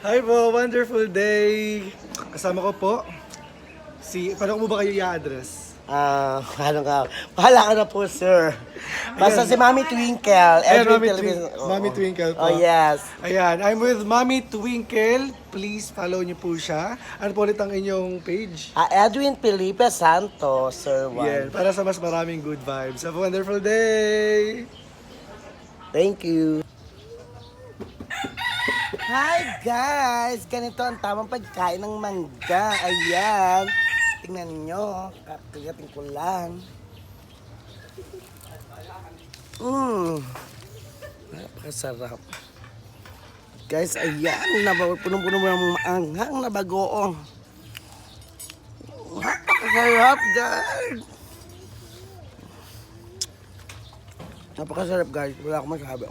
Hi po, wonderful day. Kasama ko po paano ko ba kayo i-address? Ano nga? Bahala ka na po, sir. Basta si Mami Twinkle. Ayan, Every Mami, television. Mami Twinkle po. Oh, yes. Ayan, I'm with Mami Twinkle. Please follow niyo po siya. Ano po ulit ang inyong page? Edwin Felipe Santos, sir. Yeah, para sa mas maraming good vibes. Have a wonderful day! Thank you. Hi guys! Ganito ang tamang pagkain ng mangga. Ayan. Tingnan ninyo. Kagating ko lang. Napakasarap. Guys, ayan. Punong-puno mo ng maanghang na bagoong. Napakasarap, guys. Napakasarap, guys. Wala akong masabi.